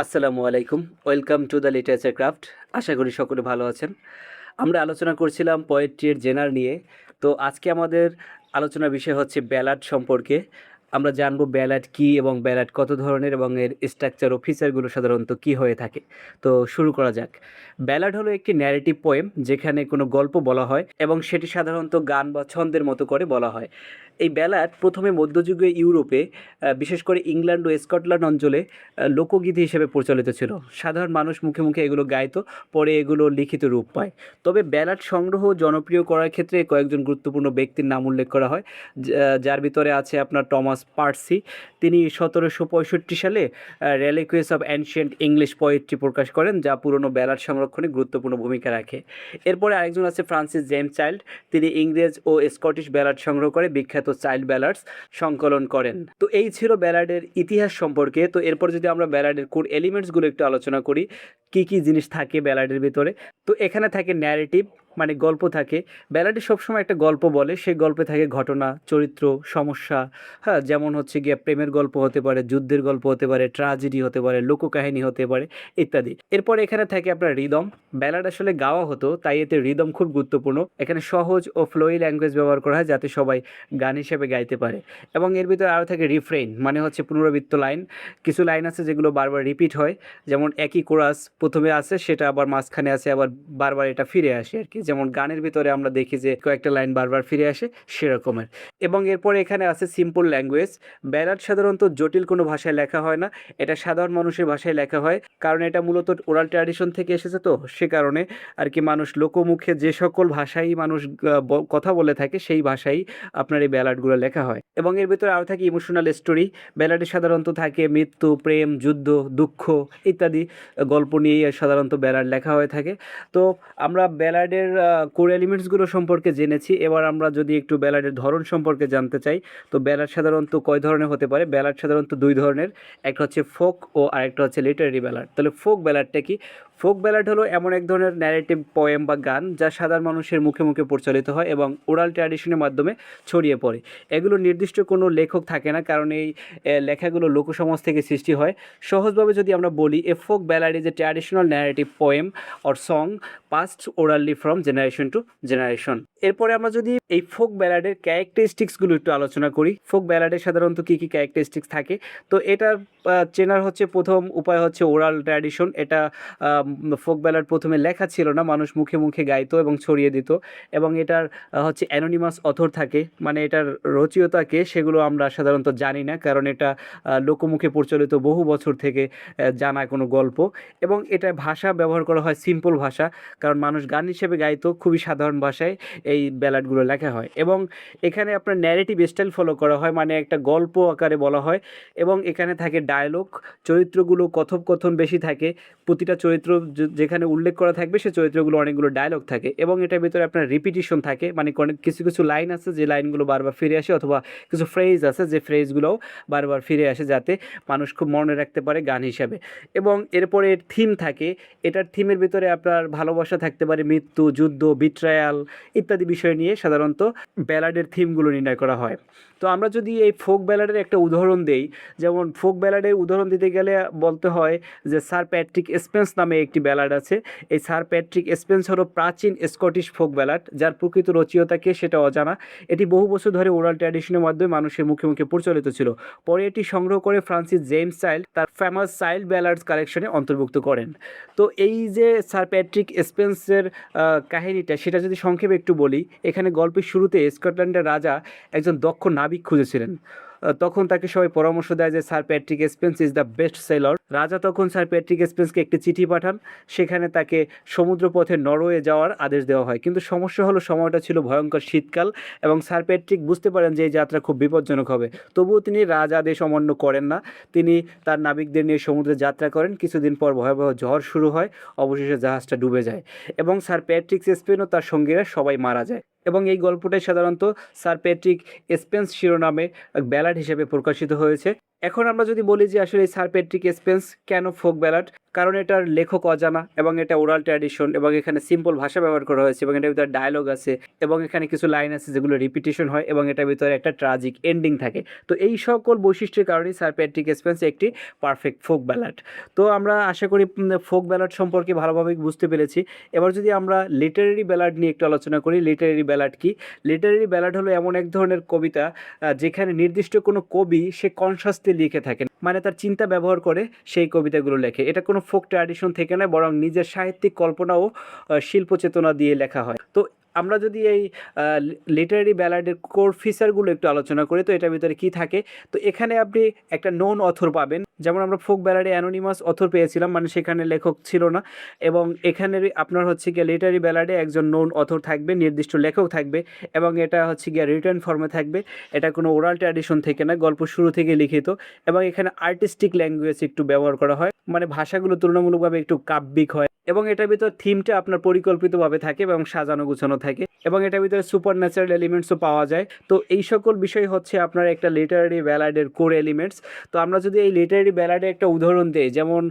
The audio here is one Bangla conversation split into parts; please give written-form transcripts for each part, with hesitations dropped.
আসসালামু আলাইকুম। Welcome to the literature craft. আশা করি সকলে ভালো আছেন। আমরা আলোচনা করছিলাম পোয়েট্রির জেনার নিয়ে। তো আজকে আমাদের আলোচনার বিষয় হচ্ছে ব্যালাড সম্পর্কে। আমরা জানব ব্যালাড কী এবং ব্যালাড কত ধরনের এবং এর স্ট্রাকচার ও ফিচারগুলো সাধারণত কী হয়ে থাকে। তো শুরু করা যাক। ব্যালাড হলো একটি ন্যারেটিভ পোয়েম যেখানে কোনো গল্প বলা হয় এবং সেটি সাধারণত গান বা ছন্দের মতো করে বলা হয়। এই ব্যালাড প্রথমে মধ্যযুগীয় ইউরোপে বিশেষ করে ইংল্যান্ড ও স্কটল্যান্ড অঞ্চলে লোকগীতি হিসেবে প্রচলিত ছিল। সাধারণ মানুষ মুখে মুখে এগুলো গাইতো, পরে এগুলো লিখিত রূপ পায়। তবে ব্যালাড সংগ্রহ জনপ্রিয় করার ক্ষেত্রে কয়েকজন গুরুত্বপূর্ণ ব্যক্তির নাম উল্লেখ করা হয়, যার ভিতরে আছে আপনার টমাস পার্সি। তিনি 1765 সালে রেলিকুয়েস অফ অ্যানশিয়েন্ট ইংলিশ পোয়েট্রি প্রকাশ করেন, যা পুরনো ব্যালাড সংরক্ষণে গুরুত্বপূর্ণ ভূমিকা রাখে। এরপরে আরেকজন আছে ফ্রান্সিস জেমস চাইল্ড। তিনি ইংরেজ ও স্কটিশ ব্যালাড সংগ্রহ করে বিখ্যাত চাইল্ড ব্যালাডস সংকলন করেন। তো এই ছিল ব্যালাডের ইতিহাস সম্পর্কে। তো এরপর যদি আমরা ব্যালাডের কোর এলিমেন্টসগুলো একটু আলোচনা করি, কি কি জিনিস থাকে ব্যালাডের ভিতরে। তো এখানে থাকে ন্যারেটিভ, মানে গল্প থাকে। ব্যালাডে সবসময় একটা গল্প বলে, সেই গল্পে থাকে ঘটনা, চরিত্র, সমস্যা। হ্যাঁ, যেমন হচ্ছে গিয়ে প্রেমের গল্প হতে পারে, যুদ্ধের গল্প হতে পারে, ট্র্যাজেডি হতে পারে, লোককাহিনী হতে পারে, ইত্যাদি। এরপর এখানে থাকে আপনার রিদম। ব্যালাড আসলে গাওয়া হতো, তাই এতে রিদম খুব গুরুত্বপূর্ণ। এখানে সহজ ও ফ্লোয়ি ল্যাঙ্গুয়েজ ব্যবহার করা হয় যাতে সবাই গান হিসেবে গাইতে পারে। এবং এর ভিতরে আরও থাকে রিফ্রেইন, মানে হচ্ছে পুনরাবৃত্ত লাইন। কিছু লাইন আছে যেগুলো বারবার রিপিট হয়, যেমন একই কোরাস প্রথমে আছে, সেটা আবার মাঝখানে আছে, আবার বারবার এটা ফিরে আসে আর কি। যেমন গানের ভিতরে আমরা দেখি যে কয়েকটা লাইন বারবার ফিরে আসে, সেরকমের। এবং এরপরে এখানে আছে সিম্পল ল্যাঙ্গুয়েজ। ব্যালাড সাধারণত জটিল কোনো ভাষায় লেখা হয় না, এটা সাধারণ মানুষের ভাষায় লেখা হয়, কারণ এটা মূলত ওরাল ট্র্যাডিশন থেকে এসেছে। তো সে কারণে আর কি মানুষ লোকমুখে যে সকল ভাষায় মানুষ কথা বলে থাকে, সেই ভাষাই আপনার এই ব্যালাডগুলো লেখা হয়। এবং এর ভিতরে আরও থাকে ইমোশনাল স্টোরি। ব্যালাডে সাধারণত থাকে মৃত্যু, প্রেম, যুদ্ধ, দুঃখ ইত্যাদি গল্প নিয়েই সাধারণত ব্যালাড লেখা হয়ে থাকে। তো আমরা ব্যালাডের কোর এলিমেন্টসগুলো সম্পর্কে জেনেছি। এবার আমরা যদি একটু ব্যালাডের ধরন সম্পর্কে জানতে চাই, তো ব্যালাড সাধারণত কয় ধরনের হতে পারে? ব্যালাড সাধারণত দুই ধরনের, একটা হচ্ছে ফোক ও আরেকটা হচ্ছে লিটারেরি ব্যালাড। তাহলে ফোক ব্যালাডটা কি? ফোক ব্যালাড হলো এমন এক ধরনের ন্যারেটিভ পোয়েম বা গান যা সাধারণ মানুষের মুখে মুখে প্রচলিত হয় এবং ওরাল ট্র্যাডিশনের মাধ্যমে ছড়িয়ে পড়ে। এগুলো নির্দিষ্ট কোনো লেখক থাকে না, কারণ এই লেখাগুলো লোকসমাজ থেকে সৃষ্টি হয়। সহজভাবে যদি আমরা বলি, a folk ballad is a traditional narrative poem or song passed orally from generation to generation. এরপরে আমরা যদি এই ফোক ব্যালাডের ক্যারেক্টারিস্টিক্সগুলো একটু আলোচনা করি, ফোক ব্যালাডে সাধারণত কী কী ক্যারেক্টারিস্টিক্স থাকে। তো এটার চেনার হচ্ছে প্রথম উপায় হচ্ছে ওরাল ট্র্যাডিশন। এটা ফোক ব্যালাড প্রথমে লেখা ছিল না, মানুষ মুখে মুখে গাইতো এবং ছড়িয়ে দিত। এবং এটার হচ্ছে অ্যানোনিমাস অথর থাকে, মানে এটার রচয়িতাকে সেগুলো আমরা সাধারণত জানি না, কারণ এটা লোকমুখে প্রচলিত বহু বছর থেকে জানা কোনো গল্প। এবং এটা ভাষা ব্যবহার করা হয় সিম্পল ভাষা, কারণ মানুষ গান হিসেবে গাইতো, খুবই সাধারণ ভাষায় এই ব্যালাডগুলো লেখা হয়। এবং এখানে আপনার ন্যারেটিভ স্টাইল ফলো করা হয়, মানে একটা গল্প আকারে বলা হয়। এবং এখানে থাকে ডায়লগ, চরিত্রগুলো কথোপকথন বেশি থাকে। প্রতিটা চরিত্র যেখানে উল্লেখ করা থাকবে সে চরিত্রগুলো অনেকগুলো ডায়লগ থাকে। এবং এটার ভিতরে আপনার রিপিটিশন থাকে, মানে কিছু কিছু লাইন আছে যে লাইনগুলো বারবার ফিরে আসে, অথবা কিছু ফ্রেজ আছে যে ফ্রেজগুলোও বারবার ফিরে আসে, যাতে মানুষ খুব মনে রাখতে পারে গান হিসাবে। এবং এরপরে থিম থাকে। এটার থিমের ভিতরে আপনার ভালোবাসা থাকতে পারে, মৃত্যু, যুদ্ধ, বিট্রায়াল ইত্যাদি বিষয় নিয়ে সাধারণত ব্যালাডের থিমগুলো নির্ণয় করা হয়। তো আমরা যদি এই ফোক ব্যালাডের একটা উদাহরণ দেই, যেমন ফোক ব্যালাডের উদাহরণ দিতে গেলে বলতে হয় যে স্যার প্যাট্রিক স্পেন্স নামে একটি ব্যালাড আছে। এই স্যার প্যাট্রিক স্পেন্স হলো প্রাচীন স্কটিশ ফোক ব্যালাড, যার প্রকৃত রচয়িতাকে সেটা অজানা। এটি বহু বছর ধরে ওরাল ট্র্যাডিশনের মাধ্যমে মানুষের মুখে মুখে প্রচলিত ছিল। পরে এটি সংগ্রহ করে ফ্রান্সিস জেমস চাইল্ড তার ফেমাস চাইল্ড ব্যালাডস কালেকশনে অন্তর্ভুক্ত করেন। তো এই যে স্যার প্যাট্রিক স্পেন্সের কাহিনীটা, সেটা যদি সংক্ষেপে একটু বলি, এখানে গল্পের শুরুতে স্কটল্যান্ডের রাজা একজন দক্ষ নাবিক খুঁজেছিলেন। তখন তাকে সবাই পরামর্শ দেয় যে sir Patrick Spens is the best sailor. রাজা তখন স্যার প্যাট্রিক স্পেন্সকে একটি চিঠি পাঠান, সেখানে তাকে সমুদ্রপথে নরওয়ে যাওয়ার আদেশ দেওয়া হয়। কিন্তু সমস্যা হলো সময়টা ছিল ভয়ঙ্কর শীতকাল, এবং স্যার প্যাট্রিক বুঝতে পারেন যে এই যাত্রা খুব বিপজ্জনক হবে। তবুও তিনি রাজা আদেশ অমান্য করেন না। তিনি তার নাবিকদের নিয়ে সমুদ্রে যাত্রা করেন। কিছুদিন পর ভয়াবহ ঝড় শুরু হয়, অবশেষে জাহাজটা ডুবে যায় এবং স্যার প্যাট্রিক স্পেন ও তার সঙ্গীরা সবাই মারা যায়। এবং এই গল্পটাই সাধারণত স্যার প্যাট্রিক স্পেন্স শিরোনামে ব্যালাড হিসেবে প্রকাশিত হয়েছে। এখন আমরা যদি বলি যে আসলে স্যার প্যাট্রিক স্পেন্স কেন ফোক ব্যালাড, কারণ এটার লেখক অজানা এবং এটা ওরাল ট্র্যাডিশন এবং এখানে সিম্পল ভাষা ব্যবহার করা হয়েছে এবং এটার ভিতরে ডায়লগ আছে এবং এখানে কিছু লাইন আছে যেগুলো রিপিটেশন হয় এবং এটার ভিতরে একটা ট্রাজিক এন্ডিং থাকে। তো এই সকল বৈশিষ্ট্যের কারণেই স্যার প্যাট্রিক স্পেন্স একটি পারফেক্ট ফোক ব্যালাড। তো আমরা আশা করি ফোক ব্যালাড সম্পর্কে ভালোভাবে বুঝতে পেরেছি। এবার যদি আমরা লিটারেরি ব্যালাড নিয়ে একটু আলোচনা করি, লিটারেরি ব্যালাড কি? লিটারেরি ব্যালাড হলো এমন এক ধরনের কবিতা যেখানে নির্দিষ্ট কোনো কবি সে কনসাসলি লিখে থাকেন, মানে তার চিন্তা ব্যবহার করে সেই কবিতাগুলো লেখে। এটা কোনো ফোক ট্র্যাডিশন থেকে নয়, বরং নিজের সাহিত্যিক কল্পনা ও শিল্প চেতনা দিয়ে লেখা হয়। তো আমরা যদি এই লিটারেরি ব্যালাডের কোর ফিচারগুলো একটু আলোচনা করি, তো এটার ভিতরে কি থাকে? তো এখানে আপনি একটা নোন অথর পাবেন, যেমন আমরা ফোক ব্যালাডে অ্যানোনিমাস অথর পেয়েছিলাম, মানে সেখানে লেখক ছিল না। এবং এখানে আপনার হচ্ছে গিয়ে লিটারেরি ব্যালাডে একজন নোন অথর থাকবে, নির্দিষ্ট লেখক থাকবে এবং এটা হচ্ছে গিয়ে রিটেন ফর্মে থাকবে। এটা কোনো ওরাল ট্র্যাডিশন থেকে না, গল্প শুরু থেকে লিখিত। এবং এখানে আর্টিস্টিক ল্যাঙ্গুয়েজ একটু ব্যবহার করা হয়, মানে ভাষাগুলো তুলনামূলকভাবে একটু কাব্যিক হয় এবং এটার ভিতর থিমটা আপনার পরিকল্পিতভাবে থাকে এবং সাজানো গুছানো থাকে এবং এটার ভিতরে সুপার ন্যাচারাল এলিমেন্টসও পাওয়া যায়। তো এই সকল বিষয় হচ্ছে আপনার একটা লিটারারি ব্যালাডের কোর এলিমেন্টস। তো আমরা যদি এই লিটারারি ব্যালাডে একটা উদাহরণ দিই, যেমন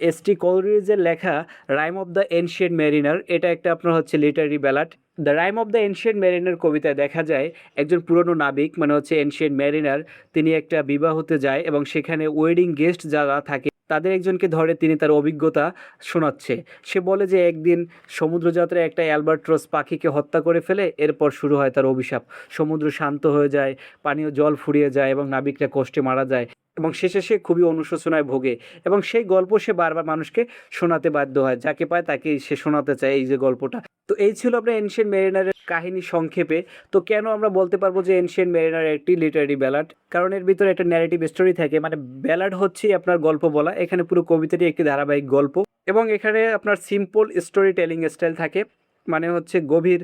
এস.টি. কোলরিজের লেখা rime of the ancient mariner, এটা একটা আপনার হচ্ছে literary ballad. The rime of the ancient mariner কবিতায় দেখা যায় একজন পুরনো নাবিক, মানে হচ্ছে এনশিয়েন্ট মেরিনার, তিনি একটা বিবাহতে যায় এবং সেখানে ওয়েডিং গেস্ট যারা থাকে তাদের একজনকে ধরে তিনি তার অভিজ্ঞতা শোনাচ্ছে। সে বলে যে একদিন সমুদ্রযাত্রায় একটা অ্যালবাট্রস পাখিকে হত্যা করে ফেলে, এরপর শুরু হয় তার অভিশাপ। সমুদ্র শান্ত হয়ে যায়, পানীয় জল ফুরিয়ে যায় এবং নাবিকরা কষ্টে মারা যায় এবং শেষে সে খুবই অনুশোচনায় ভোগে এবং সেই গল্প সে বারবার মানুষকে শোনাতে বাধ্য হয়, যাকে পায় তাকেই সে শোনাতে চায় এই যে গল্পটা। তো এই ছিল আপনার এনশিয়েন্ট মেরিনারের কাহিনী সংক্ষেপে। তো কেন আমরা বলতে পারবো যে এনশিয়েন্ট মেরিনার একটি লিটারারি ব্যালাড? কারণ এর ভিতরে একটা ন্যারেটিভ স্টোরি থাকে, মানে ব্যালাড হচ্ছেই আপনার গল্প বলা, এখানে পুরো কবিতাটি একটি ধারাবাহিক গল্প এবং এখানে আপনার সিম্পল স্টোরি টেলিং স্টাইল থাকে, মানে হচ্ছে গভীর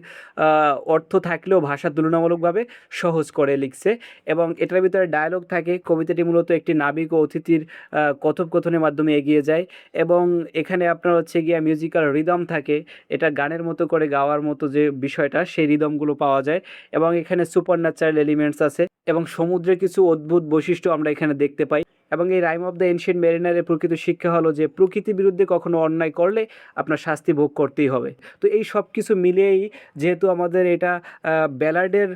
অর্থ থাকলেও ভাষা তুলনামূলকভাবে সহজ করে লিখছে এবং এটার ভিতরে ডায়লগ থাকে। কবিতাটি মূলত একটি নাবিক ও অতিথির কথোপকথনের মাধ্যমে এগিয়ে যায় এবং এখানে আপনার হচ্ছে গিয়া মিউজিক্যাল রিদম থাকে, এটা গানের মতো করে গাওয়ার মতো যে বিষয়টা, সেই রিদমগুলো পাওয়া যায় এবং এখানে সুপার ন্যাচারাল এলিমেন্টস আছে এবং সমুদ্রের কিছু অদ্ভুত বৈশিষ্ট্য আমরা এখানে দেখতে পাই। এবং এই রাইম অফ দ্য এনশিয়েন্ট মেরিনারের প্রকৃত শিক্ষা হলো যে প্রকৃতির বিরুদ্ধে কখনো অন্যায় করলে আপনার শাস্তি ভোগ করতেই হবে। তো এই সব কিছু মিলিয়েই যেহেতু আমাদের এটা ব্যালাডের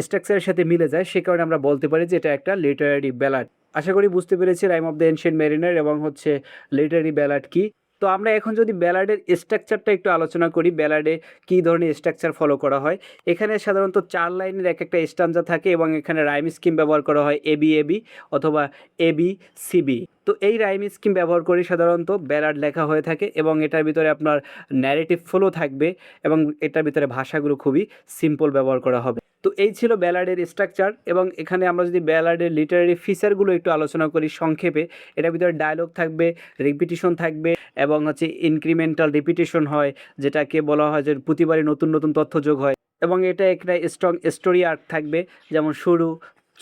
স্ট্রাকচারের সাথে মিলে যায়, সে কারণে আমরা বলতে পারি যে এটা একটা লিটারারি ব্যালাড। আশা করি বুঝতে পেরেছি rime of the ancient mariner এবং হচ্ছে লিটারারি ব্যালাড কি। তো আমরা এখন যদি ব্যালাডের স্ট্রাকচারটা একটু আলোচনা করি, ব্যালাডে কী ধরনের স্ট্রাকচার ফলো করা হয়। এখানে সাধারণত 4 লাইনের এক একটা স্ট্যান্জা থাকে এবং এখানে রাইম স্কিম ব্যবহার করা হয় এবি এবি অথবা এবি সিবি। তো এই রাইম স্কিম ব্যবহার করে সাধারণত ব্যালাড লেখা হয়ে থাকে এবং এটার ভিতরে আপনার ন্যারেটিভ ফ্লো থাকবে এবং এটার ভিতরে ভাষাগুলো খুবই সিম্পল ব্যবহার করা হবে। তো এই ছিল ব্যালাডের স্ট্রাকচার এবং এখানে আমরা যদি ব্যালাডের লিটারারি ফিচারগুলো একটু আলোচনা করি সংক্ষেপে, এটার ভিতরে ডায়লগ থাকবে, রিপিটিশন থাকবে এবং হচ্ছে ইনক্রিমেন্টাল রিপিটিশন হয়, যেটাকে বলা হয় যে প্রতিবারই নতুন নতুন তথ্য যোগ হয় এবং এটা একটা স্ট্রং স্টোরি আর্ক থাকবে, যেমন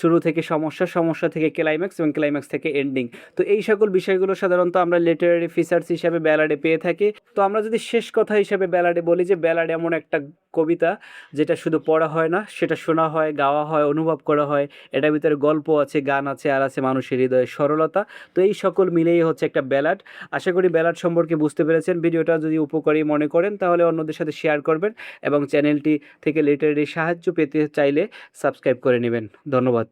শুরু থেকে সমস্যা, সমস্যা থেকে ক্লাইম্যাক্স এবং ক্লাইম্যাক্স থেকে এন্ডিং। তো এই সকল বিষয়গুলো সাধারণত আমরা লিটারারি ফিচার্স হিসাবে ব্যালাডে পেয়ে থাকি। তো আমরা যদি শেষ কথা হিসাবে ব্যালাডে বলি যে ব্যালাড এমন একটা কবিতা যেটা শুধু পড়া হয় না, সেটা শোনা হয়, গাওয়া হয়, অনুভব করা হয়। এটার ভিতরে গল্প আছে, গান আছে, আর আছে মানুষের হৃদয়ের সরলতা। তো এই সকল মিলেই হচ্ছে একটা ব্যালাড। আশা করি ব্যালাড সম্পর্কে বুঝতে পেরেছেন। ভিডিওটা যদি উপকারী মনে করেন তাহলে অন্যদের সাথে শেয়ার করবেন এবং চ্যানেলটি থেকে লিটারারি সাহায্য পেতে চাইলে সাবস্ক্রাইব করে নেবেন। ধন্যবাদ।